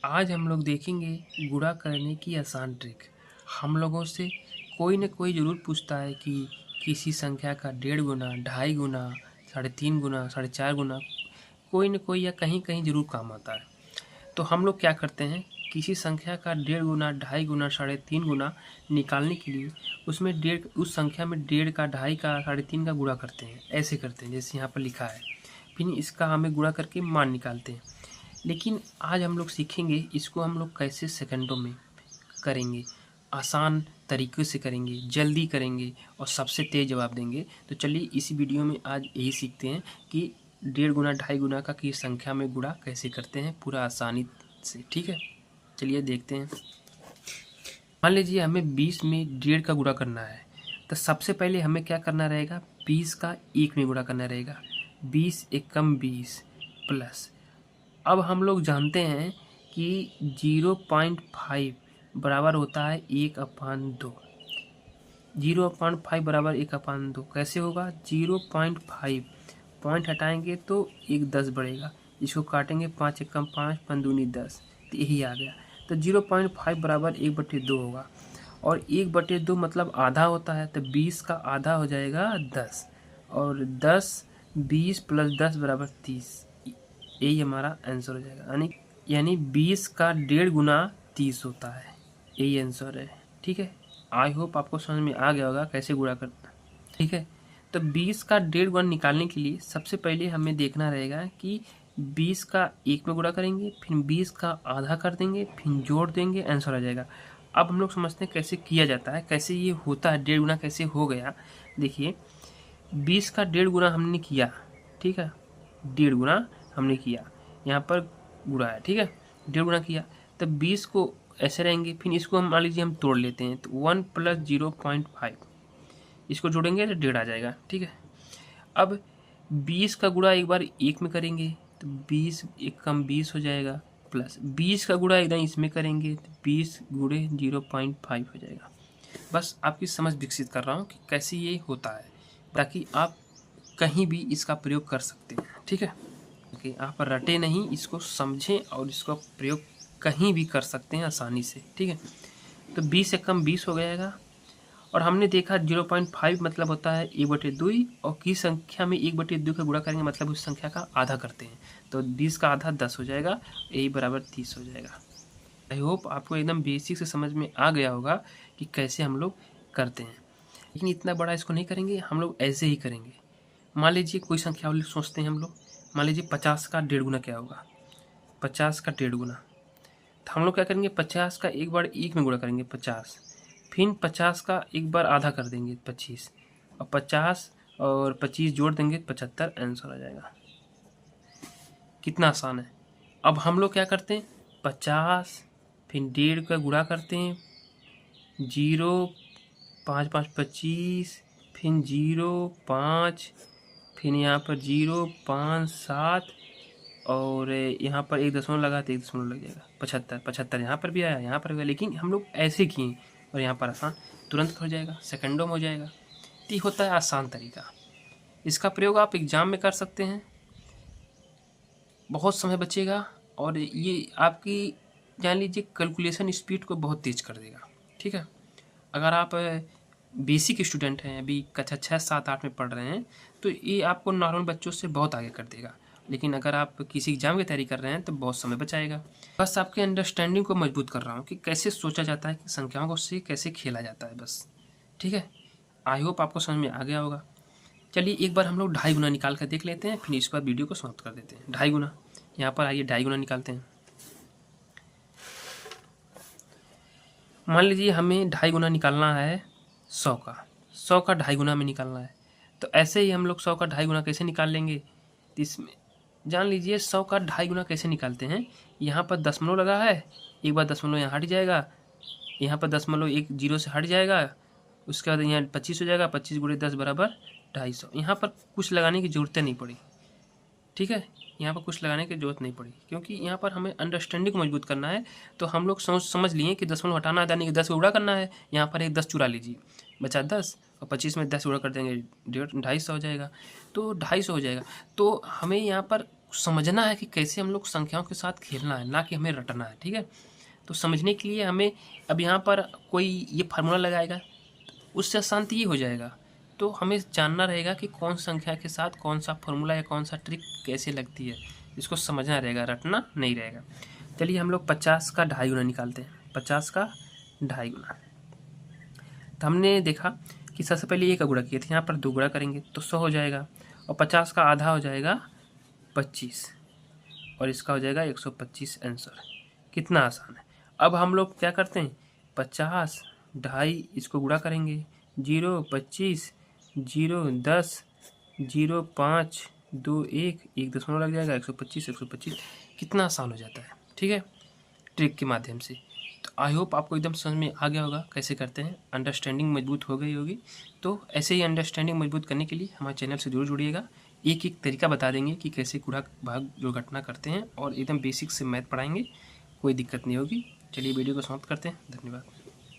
आज हम लोग देखेंगे गुणा करने की आसान ट्रिक। हम लोगों से कोई न कोई ज़रूर पूछता है कि किसी संख्या का 1.5 गुना, 2.5 गुना, 3.5 गुना, 4.5 गुना, कोई न कोई या कहीं कहीं ज़रूर काम आता है। तो हम लोग क्या करते हैं, किसी संख्या का 1.5 गुना, 2.5 गुना, 3.5 गुना निकालने के लिए उसमें उस संख्या में 1.5 का, 2.5 का, 3.5 का गुणा करते हैं। ऐसे करते हैं जैसे यहाँ पर लिखा है, फिर इसका हमें गुणा करके मान निकालते हैं। लेकिन आज हम लोग सीखेंगे इसको हम लोग कैसे सेकंडों में करेंगे, आसान तरीक़े से करेंगे, जल्दी करेंगे और सबसे तेज़ जवाब देंगे। तो चलिए इस वीडियो में आज यही सीखते हैं कि 1.5 गुना, 2.5 गुना का की संख्या में गुणा कैसे करते हैं पूरा आसानी से। ठीक है, चलिए देखते हैं। मान लीजिए हमें 20 में 1.5 का गुणा करना है, तो सबसे पहले हमें क्या करना रहेगा, 20 का 1 में गुणा करना रहेगा। 20 एकम 20 प्लस, अब हम लोग जानते हैं कि 0.5 बराबर होता है 1/2। 0.5 बराबर 1/2 कैसे होगा, 0.5 पॉइंट हटाएंगे तो 1 10 बढ़ेगा, इसको काटेंगे 5 एकम 5, 5 दूनी 10, तो यही आ गया। तो 0.5 बराबर 1/2 होगा, और 1/2 मतलब आधा होता है, तो 20 का आधा हो जाएगा 10, और 10 20 प्लस 10 बराबर 30। यही हमारा आंसर हो जाएगा, यानी 20 का 1.5 गुना 30 होता है। यही आंसर है। ठीक है, आई होप आपको समझ में आ गया होगा कैसे गुणा करना। ठीक है, तो 20 का 1.5 गुना निकालने के लिए सबसे पहले हमें देखना रहेगा कि 20 का 1 में गुणा करेंगे, फिर 20 का आधा कर देंगे, फिर जोड़ देंगे, आंसर आ जाएगा। अब हम लोग समझते हैं कैसे किया जाता है, कैसे ये होता है, 1.5 गुना कैसे हो गया। देखिए 20 का 1.5 गुना हमने किया, ठीक है, 1.5 गुना हमने किया, यहाँ पर गुणा है, ठीक है, 1.5 गुना किया, तब 20 को ऐसे रहेंगे, फिर इसको हम मान लीजिए हम तोड़ लेते हैं, तो 1 प्लस 0.5 इसको जोड़ेंगे तो 1.5 आ जाएगा। ठीक है, अब 20 का गुणा एक बार 1 में करेंगे तो 20 एकम 20 हो जाएगा, प्लस 20 का गुणा एकदम इसमें करेंगे तो 20 गुणे 0.5 हो जाएगा। बस आपकी समझ विकसित कर रहा हूँ कि कैसे ये होता है, ताकि आप कहीं भी इसका प्रयोग कर सकते हैं। ठीक है, कि आप रटे नहीं, इसको समझें और इसका प्रयोग कहीं भी कर सकते हैं आसानी से। ठीक है, तो 20 एकम 20 हो जाएगा, और हमने देखा 0.5 मतलब होता है 1/2, और किस संख्या में 1/2 का गुणा करेंगे मतलब उस संख्या का आधा करते हैं, तो 20 का आधा 10 हो जाएगा, यही बराबर 30 हो जाएगा। आई होप आपको एकदम बेसिक से समझ में आ गया होगा कि कैसे हम लोग करते हैं। लेकिन इतना बड़ा इसको नहीं करेंगे, हम लोग ऐसे ही करेंगे। मान लीजिए कोई संख्या सोचते हैं हम लोग, मान लीजिए 50 का 1.5 गुना क्या होगा, 50 का 1.5 गुना, तो हम लोग क्या करेंगे, 50 का एक बार 1 में गुणा करेंगे 50, फिर 50 का एक बार आधा कर देंगे 25, और 50 और 25 जोड़ देंगे 75, आंसर आ जाएगा। कितना आसान है। अब हम लोग क्या करते हैं, 50 फिर 1.5 का गुणा करते हैं, 0 5 5 25, फिर 0 5, फिर यहाँ पर 0 5 7, और यहाँ पर 1 दशमलव लगा तो 1 दशमलव लग जाएगा, 75 75 यहाँ पर भी आया, यहाँ पर भी, लेकिन हम लोग ऐसे किए और यहाँ पर आसान तुरंत हो जाएगा, सेकंडों में हो जाएगा। तो ये होता है आसान तरीका। इसका प्रयोग आप एग्ज़ाम में कर सकते हैं, बहुत समय बचेगा, और ये आपकी जान लीजिए कैलकुलेशन स्पीड को बहुत तेज़ कर देगा। ठीक है, अगर आप बेसिक स्टूडेंट हैं, अभी कक्षा 6 7 8 में पढ़ रहे हैं, तो ये आपको नॉर्मल बच्चों से बहुत आगे कर देगा। लेकिन अगर आप किसी एग्ज़ाम की तैयारी कर रहे हैं तो बहुत समय बचाएगा। बस आपके अंडरस्टैंडिंग को मजबूत कर रहा हूँ कि कैसे सोचा जाता है, कि संख्याओं को से कैसे खेला जाता है बस। ठीक है, आई होप आपको समझ में आ गया होगा। चलिए एक बार हम लोग 2.5 गुना निकाल कर देख लेते हैं, फिर इसके बाद वीडियो को समाप्त कर देते हैं। 2.5 गुना, यहाँ पर आइए 2.5 गुना निकालते हैं। मान लीजिए हमें 2.5 गुना निकालना है 100 का, 100 का 2.5 गुना में निकालना है, तो ऐसे ही हम लोग 100 का 2.5 गुना कैसे निकाल लेंगे, तो इसमें जान लीजिए 100 का 2.5 गुना कैसे निकालते हैं। यहाँ पर दशमलव लगा है, एक बार दशमलव यहाँ हट जाएगा, यहाँ पर दशमलव एक 0 से हट जाएगा, उसके बाद यहाँ 25 हो जाएगा, 25 गुणे 10 बराबर 250। यहाँ पर कुछ लगाने की ज़रूरत नहीं पड़ी। ठीक है, यहाँ पर कुछ लगाने की जरूरत नहीं पड़ी, क्योंकि यहाँ पर हमें अंडरस्टैंडिंग को मजबूत करना है। तो हम लोग समझ लिए कि दशमलव हटाना है, यानी कि 10 को गुणा करना है, यहाँ पर एक 10 चुरा लीजिए, बचा 10, और 25 में 10 गुणा कर देंगे, 250 हो जाएगा, तो 250 हो जाएगा। तो हमें यहाँ पर समझना है कि कैसे हम लोग संख्याओं के साथ खेलना है, ना कि हमें रटना है। ठीक है, तो समझने के लिए हमें अब यहाँ पर कोई ये फार्मूला लगाएगा, उससे आसान तो ये हो जाएगा। तो हमें जानना रहेगा कि कौन संख्या के साथ कौन सा फार्मूला या कौन सा ट्रिक कैसे लगती है, इसको समझना रहेगा, रटना नहीं रहेगा। चलिए हम लोग 50 का ढाई गुना निकालते हैं। 50 का ढाई गुना, तो हमने देखा कि सबसे पहले 1 का गुणा किए थे, यहाँ पर 2 गुणा करेंगे तो 100 हो जाएगा, और 50 का आधा हो जाएगा 25, और इसका हो जाएगा 125 आंसर। कितना आसान है। अब हम लोग क्या करते हैं, 50 ढाई इसको गुणा करेंगे, 0 25 0 10 0 5 2 1 1 दशमलव लग जाएगा, 125 कितना आसान हो जाता है। ठीक है, ट्रिक के माध्यम से। तो आई होप आपको एकदम समझ में आ गया होगा कैसे करते हैं, अंडरस्टैंडिंग मजबूत हो गई होगी। तो ऐसे ही अंडरस्टैंडिंग मजबूत करने के लिए हमारे चैनल से जरूर जुड़िएगा। एक एक तरीका बता देंगे कि कैसे गुणा भाग जो घटना करते हैं, और एकदम बेसिक से मैथ पढ़ाएंगे, कोई दिक्कत नहीं होगी। चलिए वीडियो को समाप्त करते हैं, धन्यवाद।